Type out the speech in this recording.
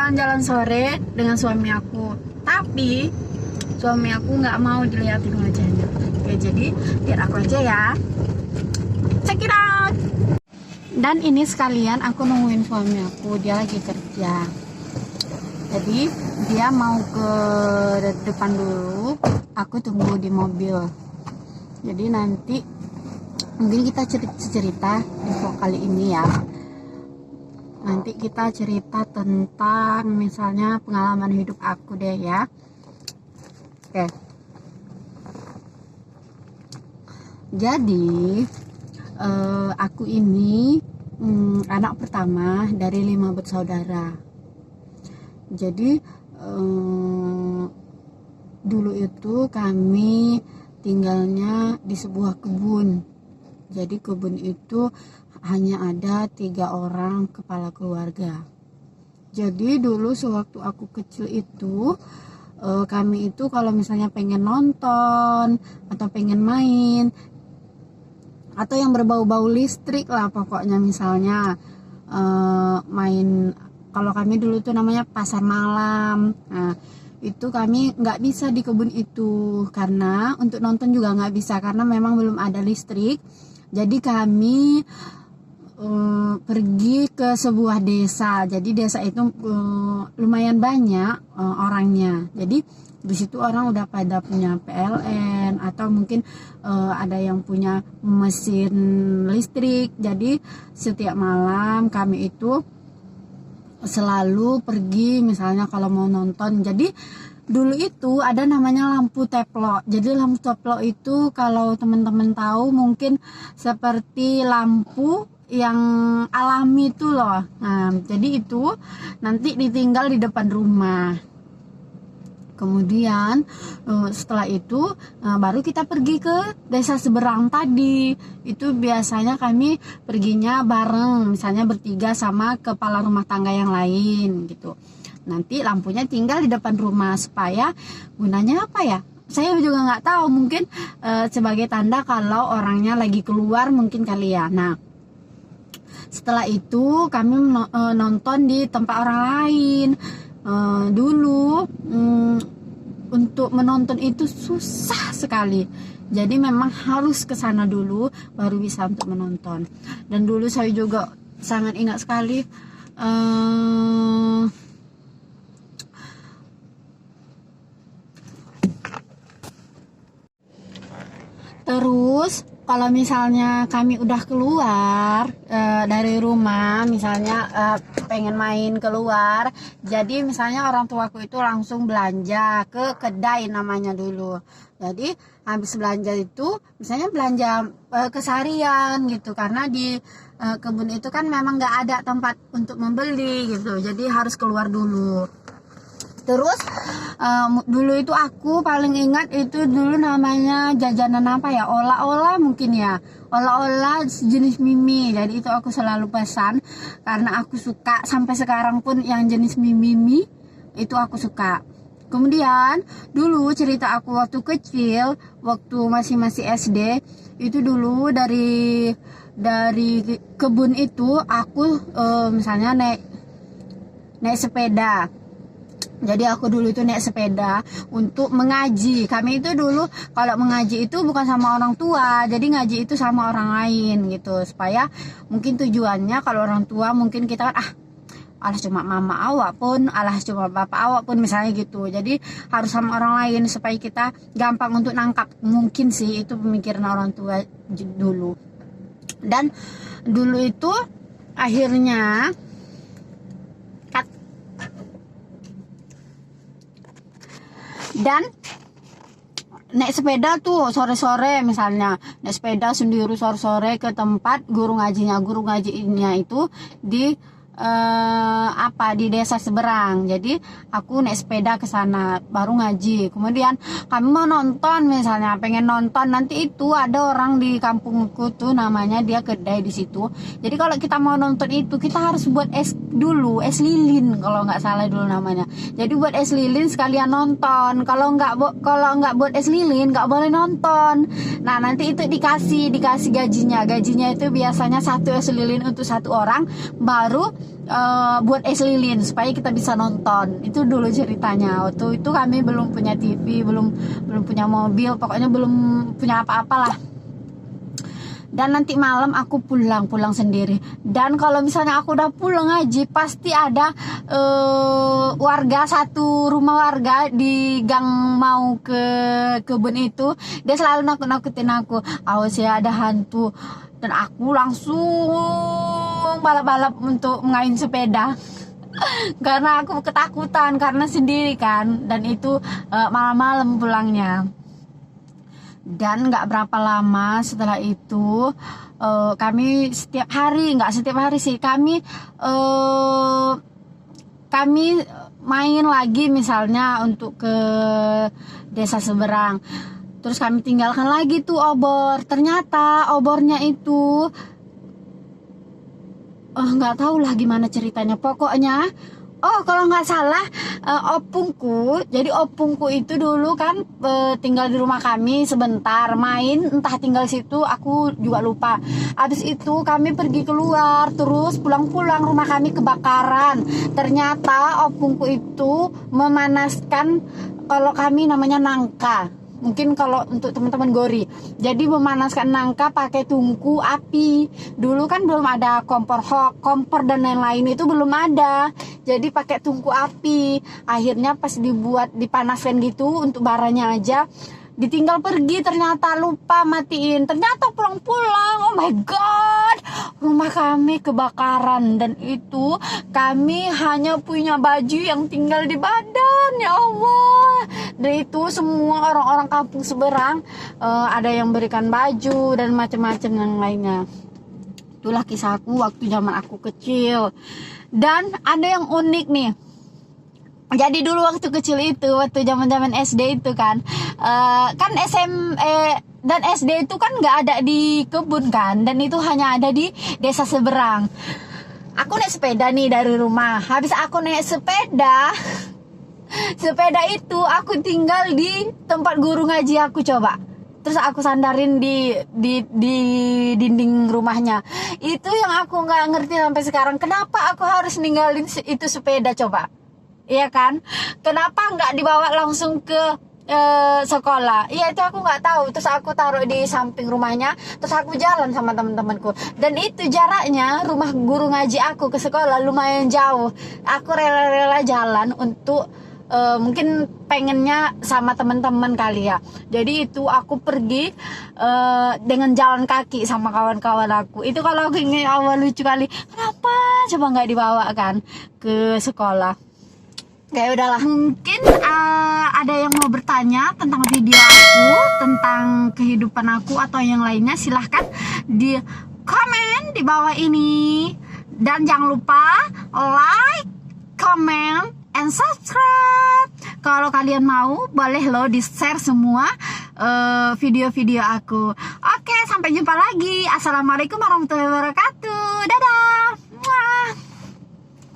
jalan-jalan sore dengan suami aku, tapi suami aku nggak mau dilihatin wajahnya. Oke, jadi biar aku aja ya. Check it out. Dan ini sekalian aku nungguin suami aku, dia lagi kerja. Jadi dia mau ke depan dulu, aku tunggu di mobil. Jadi nanti mungkin kita cerita di vlog kali ini ya. Nanti kita cerita tentang misalnya pengalaman hidup aku deh ya. Oke. Jadi aku ini anak pertama dari 5 bersaudara. Jadi dulu itu kami tinggalnya di sebuah kebun. Jadi kebun itu hanya ada 3 orang kepala keluarga. Jadi dulu sewaktu aku kecil itu kami itu kalau misalnya pengen nonton atau pengen main atau yang berbau-bau listrik lah pokoknya, misalnya main, kalau kami dulu tuh namanya pasar malam. Nah itu kami nggak bisa di kebun itu karena untuk nonton juga nggak bisa karena memang belum ada listrik. Jadi kami pergi ke sebuah desa. Jadi desa itu lumayan banyak orangnya. Jadi di situ orang udah pada punya PLN atau mungkin ada yang punya mesin listrik. Jadi setiap malam kami itu selalu pergi misalnya kalau mau nonton. Jadi dulu itu ada namanya lampu teplok. Jadi lampu teplok itu kalau teman-teman tahu mungkin seperti lampu yang alami itu loh. Nah, jadi itu nanti ditinggal di depan rumah. Kemudian setelah itu baru kita pergi ke desa seberang tadi. Itu biasanya kami perginya bareng, misalnya bertiga sama kepala rumah tangga yang lain gitu. Nanti lampunya tinggal di depan rumah supaya gunanya apa ya? Saya juga nggak tahu, mungkin sebagai tanda kalau orangnya lagi keluar mungkin kali ya. Nah setelah itu kami nonton di tempat orang lain. Dulu untuk menonton itu susah sekali. Jadi memang harus ke sana dulu baru bisa untuk menonton. Dan dulu saya juga sangat ingat sekali terus kalau misalnya kami udah keluar dari rumah, misalnya pengen main keluar, jadi misalnya orang tuaku itu langsung belanja ke kedai namanya dulu. Jadi habis belanja itu misalnya belanja keseharian gitu, karena di kebun itu kan memang nggak ada tempat untuk membeli gitu, jadi harus keluar dulu. Terus dulu itu aku paling ingat itu dulu namanya jajanan apa ya, olah-olah mungkin ya, olah-olah jenis mimi. Jadi itu aku selalu pesan karena aku suka, sampai sekarang pun yang jenis mimi itu aku suka. Kemudian dulu cerita aku waktu kecil, waktu masih SD, itu dulu dari kebun itu aku misalnya naik sepeda. Jadi aku dulu itu naik sepeda untuk mengaji. Kami itu dulu kalau mengaji itu bukan sama orang tua, jadi ngaji itu sama orang lain gitu. Supaya mungkin tujuannya kalau orang tua mungkin kita kan alah cuma mama awak pun, alah cuma bapak awak pun misalnya gitu. Jadi harus sama orang lain supaya kita gampang untuk nangkap. Mungkin sih itu pemikiran orang tua dulu. Dan dulu itu akhirnya dan naik sepeda tuh sore-sore, misalnya naik sepeda sendiri sore-sore ke tempat guru ngajinya itu di di desa seberang. Jadi aku naik sepeda ke sana baru ngaji. Kemudian kami mau nonton, misalnya pengen nonton, nanti itu ada orang di kampungku tuh namanya dia kedai di situ. Jadi kalau kita mau nonton itu kita harus buat es dulu, es lilin kalau nggak salah dulu namanya. Jadi buat es lilin sekalian nonton. Kalau nggak buat es lilin nggak boleh nonton. Nah nanti itu dikasih gajinya itu biasanya 1 es lilin untuk 1 orang, baru buat es lilin supaya kita bisa nonton. Itu dulu ceritanya. Waktu itu kami belum punya TV, belum punya mobil, pokoknya belum punya apa-apalah. Dan nanti malam aku pulang sendiri. Dan kalau misalnya aku udah pulang aja, pasti ada warga, satu rumah warga di gang mau ke kebun itu, dia selalu nakut-nakutin aku, awas ya ada hantu. Dan aku langsung balap-balap untuk mengayun sepeda. Karena aku ketakutan, karena sendiri kan. Dan itu malam-malam pulangnya. Dan nggak berapa lama setelah itu kami setiap hari, nggak setiap hari sih, kami main lagi misalnya untuk ke desa seberang. Terus kami tinggalkan lagi tuh obor. Ternyata obornya itu nggak tahu lah gimana ceritanya. Pokoknya kalau nggak salah opungku, jadi opungku itu dulu kan tinggal di rumah kami sebentar, main entah tinggal situ, aku juga lupa. Habis itu kami pergi keluar, terus pulang-pulang rumah kami kebakaran. Ternyata opungku itu memanaskan, kalau kami namanya nangka, mungkin kalau untuk teman-teman Gori, jadi memanaskan nangka pakai tungku api. Dulu kan belum ada kompor dan lain-lain, itu belum ada, jadi pakai tungku api. Akhirnya pas dipanaskan gitu untuk baranya aja, ditinggal pergi, ternyata lupa matiin. Ternyata pulang-pulang, oh my god, rumah kami kebakaran. Dan itu kami hanya punya baju yang tinggal di badan, ya Allah. Dan itu semua orang-orang kampung seberang ada yang berikan baju dan macam-macam yang lainnya. Itulah kisahku waktu zaman aku kecil. Dan ada yang unik nih. Jadi dulu waktu kecil itu, waktu zaman-zaman SD itu kan dan SD itu kan nggak ada di kebun kan, dan itu hanya ada di desa seberang. Aku naik sepeda nih dari rumah. Habis aku naik sepeda itu aku tinggal di tempat guru ngaji aku, coba. Terus aku sandarin di dinding rumahnya. Itu yang aku nggak ngerti sampai sekarang, kenapa aku harus ninggalin itu sepeda, coba. Iya kan? Kenapa nggak dibawa langsung ke sekolah? Iya, itu aku nggak tahu. Terus aku taruh di samping rumahnya. Terus aku jalan sama teman-temanku. Dan itu jaraknya rumah guru ngaji aku ke sekolah lumayan jauh. Aku rela-rela jalan untuk mungkin pengennya sama teman-teman kali ya. Jadi itu aku pergi dengan jalan kaki sama kawan-kawan aku. Itu kalau aku ingat awal lucu kali. Kenapa coba nggak dibawa kan ke sekolah? Kayak udahlah, mungkin ada yang mau bertanya tentang video aku, tentang kehidupan aku atau yang lainnya, silahkan di komen di bawah ini. Dan jangan lupa like, comment, and subscribe. Kalau kalian mau, boleh loh di share semua video-video aku. Oke, sampai jumpa lagi. Assalamualaikum warahmatullahi wabarakatuh. Dadah.